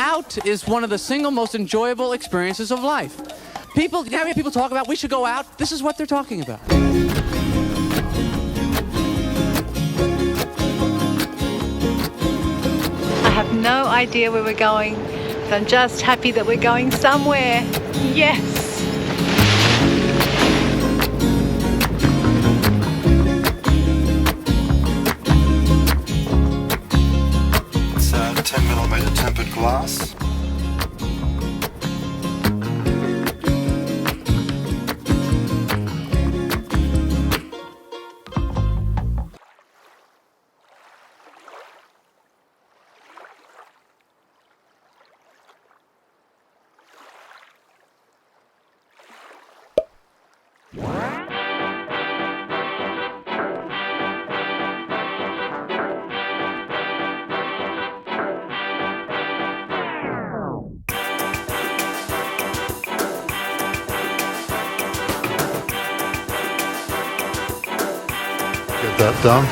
out is one of the single most enjoyable experiences of life. People, how many people talk about we should go out? This is what they're talking about. I have no idea where we're going, but I'm just happy that we're going somewhere. Yes! It's 10mm tempered glass. Get that done.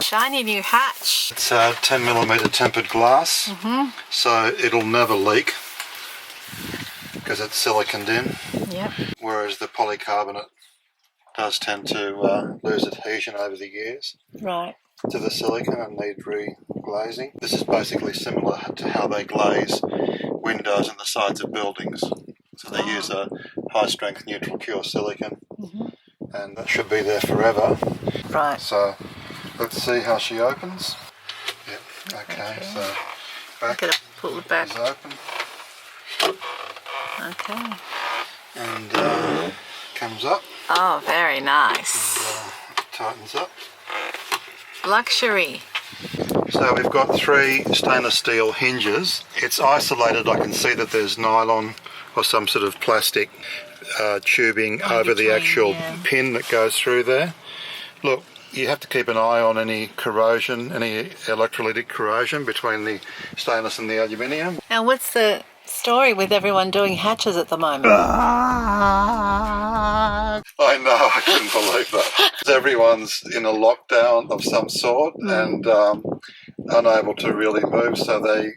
Shiny new hatch. It's 10mm tempered glass, so it'll never leak because it's siliconed in. Yep. Whereas the polycarbonate does tend to lose adhesion over the years Right. to the silicon and need re-glazing. This is basically similar to how they glaze windows and the sides of buildings. So they use a high-strength neutral pure silicon, and that should be there forever. Right. So let's see how she opens. Yep. Okay. So I'm back gonna pull it back. is open, Okay. and comes up. Oh, very nice. Tightens up. Luxury. So we've got 3 stainless steel hinges. It's isolated. I can see that there's nylon or some sort of plastic tubing over the actual pin that goes through there. Look, you have to keep an eye on any corrosion, any electrolytic corrosion between the stainless and the aluminium. Now, what's the story with everyone doing hatches at the moment? I know, I couldn't believe that. Everyone's in a lockdown of some sort and unable to really move, so they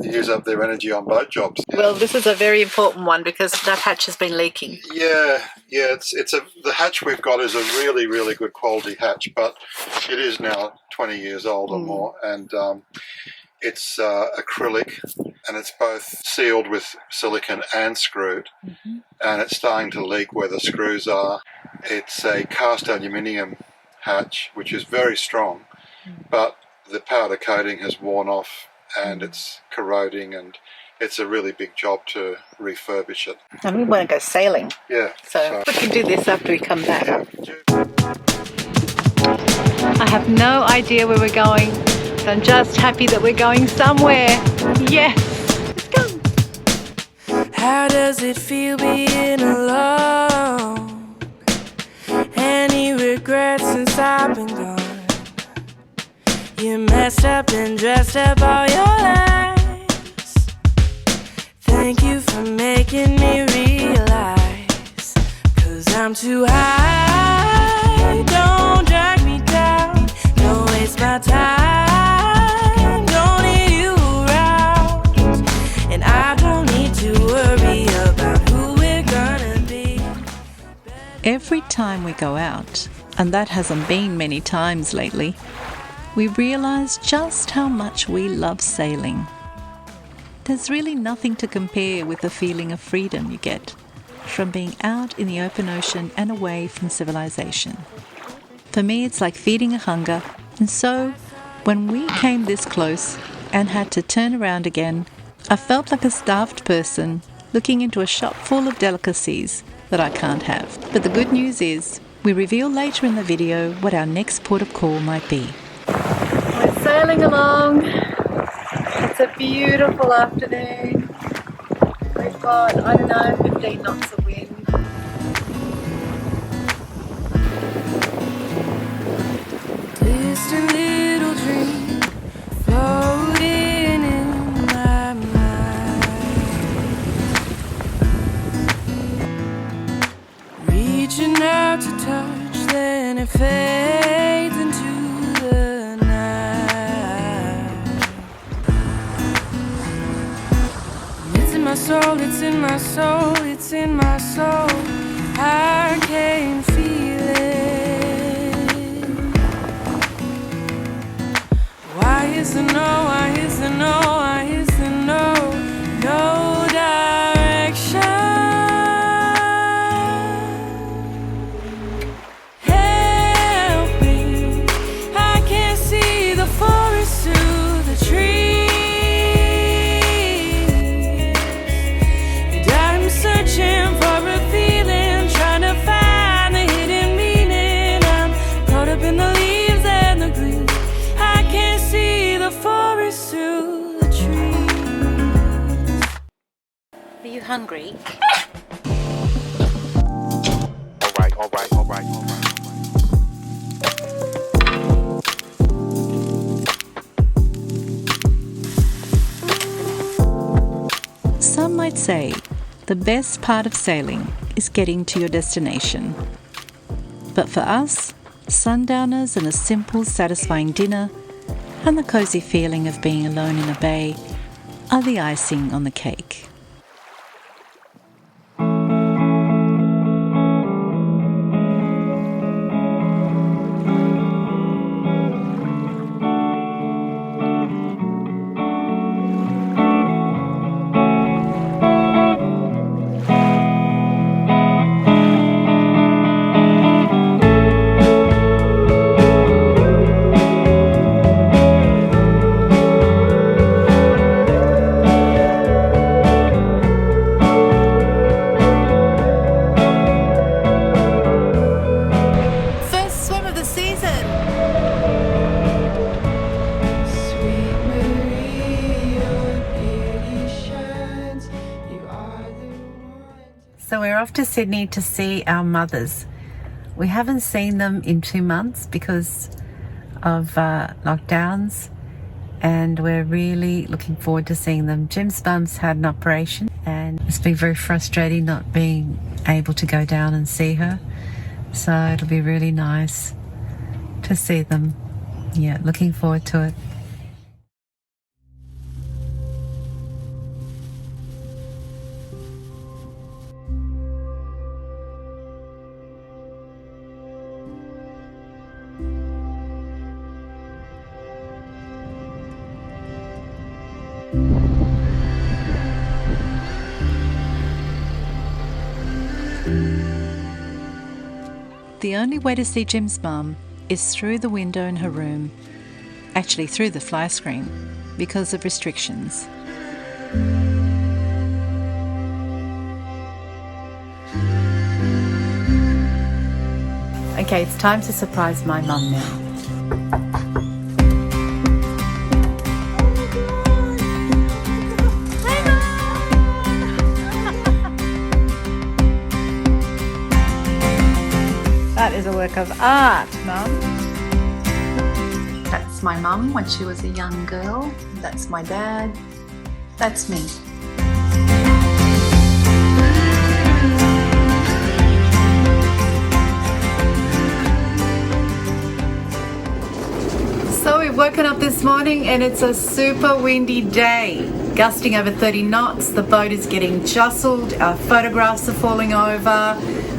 use up their energy on boat jobs. Well, this is a very important one because that hatch has been leaking. Yeah. The hatch we've got is a really, really good quality hatch, but it is now 20 years old or more, and it's acrylic, and it's both sealed with silicon and screwed, and it's starting to leak where the screws are. It's a cast aluminium hatch, which is very strong, but the powder coating has worn off and it's corroding, and it's a really big job to refurbish it. And we want to go sailing. Yeah. So we can do this after we come back. Yeah. I have no idea where we're going, so I'm just happy that we're going somewhere. Yes! Let's go! How does it feel being alone? Any regrets since I've been gone? You messed up and dressed up all your lies. Thank you for making me realize, 'cause I'm too high. Don't drag me down, don't waste my time. Don't need you around, and I don't need to worry about who we're gonna be. Every time we go out, and that hasn't been many times lately, we realize just how much we love sailing. There's really nothing to compare with the feeling of freedom you get from being out in the open ocean and away from civilization. For me, it's like feeding a hunger, and so when we came this close and had to turn around again, I felt like a starved person looking into a shop full of delicacies that I can't have. But the good news is, we reveal later in the video what our next port of call might be. We're sailing along. It's a beautiful afternoon. We've got, 15 knots of wind. Distant little dream floating in my mind, reaching out to touch, then it fades into soul, it's in my soul, it's in my soul. I can feel it. Why is the no, why is the no, why is the no, no direction? Help me, I can't see the forest through the trees. And I'm searching for a feeling, trying to find the hidden meaning. I'm caught up in the leaves and the green. I can't see the forest through the trees. Are you hungry? All right. Some might say the best part of sailing is getting to your destination. But for us, sundowners and a simple, satisfying dinner and the cosy feeling of being alone in a bay are the icing on the cake. First swim of the season. Sweet Marie, your beauty shines. You are the one. So we're off to Sydney to see our mothers. We haven't seen them in 2 months because of lockdowns, and we're really looking forward to seeing them. Jim's mum's had an operation and it's been very frustrating not being able to go down and see her. So it'll be really nice to see them. Yeah, looking forward to it. The only way to see Jim's mum is through the window in her room, actually through the fly screen, because of restrictions. Okay, it's time to surprise my mum now. That is a work of art, Mum. That's my mum when she was a young girl. That's my dad. That's me. So we've woken up this morning and it's a super windy day. Gusting over 30 knots, the boat is getting jostled, our photographs are falling over,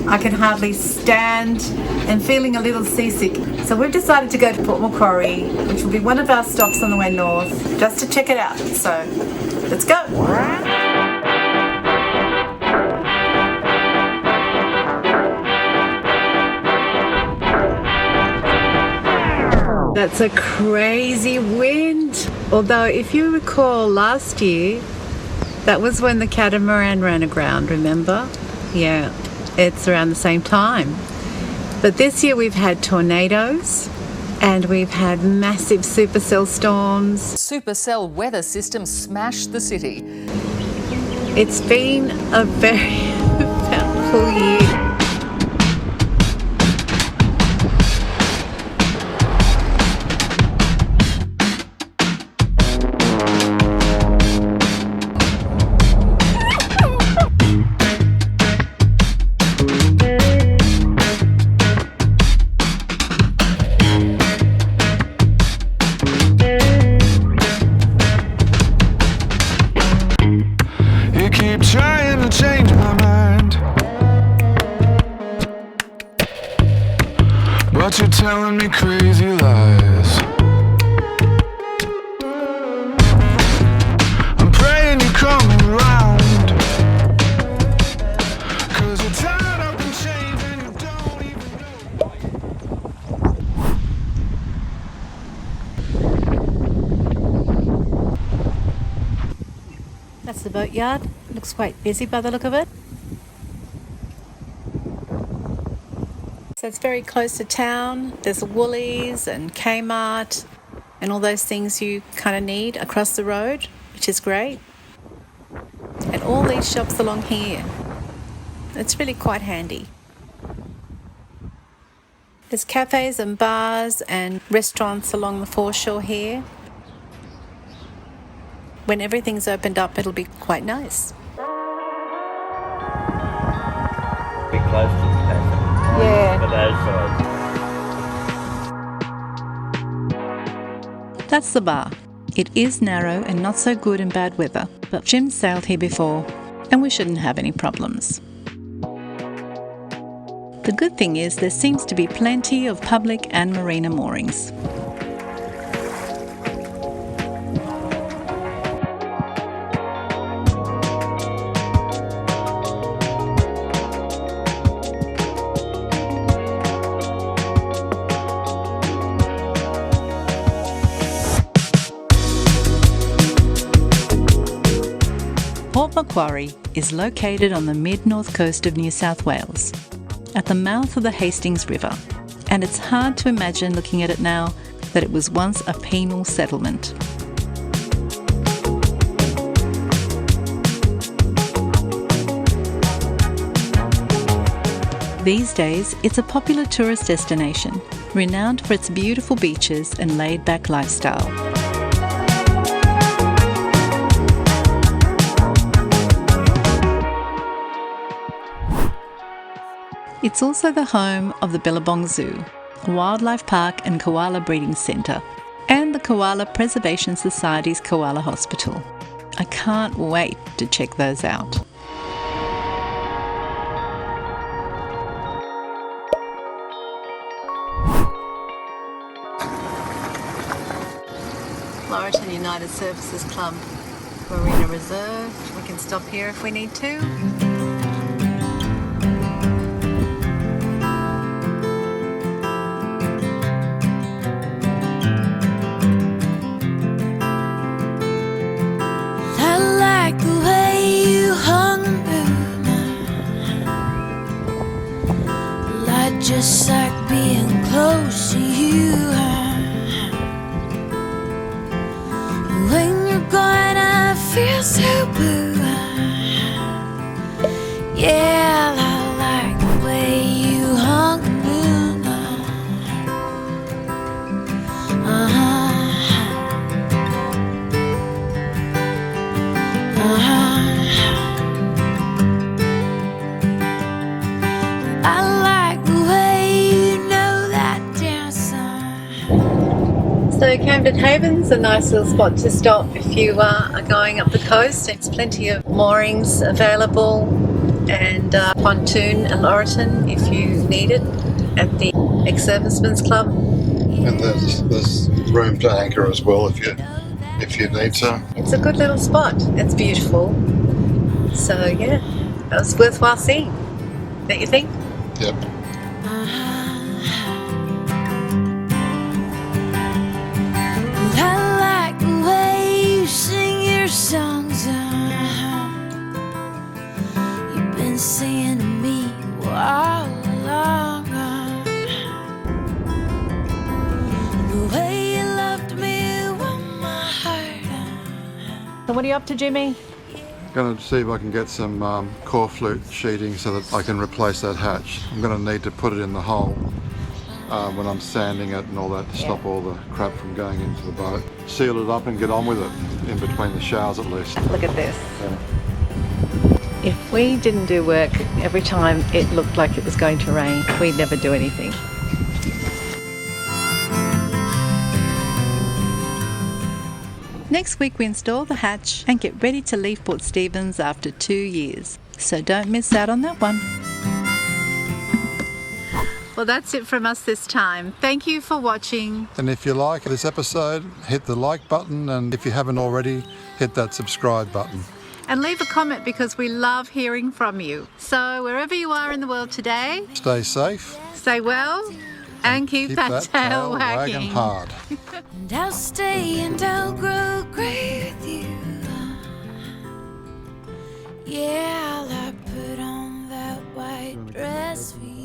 I can hardly stand and feeling a little seasick. So we've decided to go to Port Macquarie, which will be one of our stops on the way north, just to check it out. So let's go. That's a crazy wind. Although if you recall last year, that was when the catamaran ran aground, remember? Yeah, it's around the same time. But this year we've had tornadoes and we've had massive supercell storms. Supercell weather system smashed the city. It's been a very eventful year. telling me crazy lies. I'm praying you're coming around, 'cause you're tied up in chains and you don't even know. That's the boatyard. Looks quite busy by the look of it. So it's very close to town. There's Woolies and Kmart and all those things you kind of need across the road, which is great. And all these shops along here. It's really quite handy. There's cafes and bars and restaurants along the foreshore here. When everything's opened up, it'll be quite nice. Be close to the cafe. Yeah. For those sides. That's the bar. It is narrow and not so good in bad weather, but Jim sailed here before and we shouldn't have any problems. The good thing is there seems to be plenty of public and marina moorings. Port Macquarie is located on the mid-north coast of New South Wales, at the mouth of the Hastings River, and it's hard to imagine looking at it now that it was once a penal settlement. These days, it's a popular tourist destination, renowned for its beautiful beaches and laid-back lifestyle. It's also the home of the Billabong Zoo, a wildlife park and koala breeding centre, and the Koala Preservation Society's Koala Hospital. I can't wait to check those out. Laurelton United Services Club, Marina Reserve. We can stop here if we need to. Just like being close to you. When you're gone, I feel so blue. Yeah, I like the way you hung the moon. So Camden Haven's a nice little spot to stop if you are going up the coast. It's plenty of moorings available and pontoon and Laurelton if you need it at the Ex-Servicemen's Club. And there's room to anchor as well if you need to. It's a good little spot. It's beautiful. So yeah, that was worthwhile seeing. Don't you think? Yep. Songs you've been singing to me all along. The way you loved me warmed my heart. So what are you up to, Jimmy? Going to see if I can get some core flute sheeting so that I can replace that hatch. I'm going to need to put it in the hole when I'm sanding it and all that to stop all the crap from going into the boat. Seal it up and get on with it, in between the showers at least. Look at this. Yeah. If we didn't do work every time it looked like it was going to rain, we'd never do anything. Next week we install the hatch and get ready to leave Port Stephens after 2 years. So don't miss out on that one. Well, that's it from us this time. Thank you for watching. And if you like this episode, hit the like button, and if you haven't already, hit that subscribe button. And leave a comment because we love hearing from you. So wherever you are in the world today, Stay safe. stay well and keep that tail wagging hard. And I'll stay and I'll grow great with you. Yeah, I'll put on that white dress for you.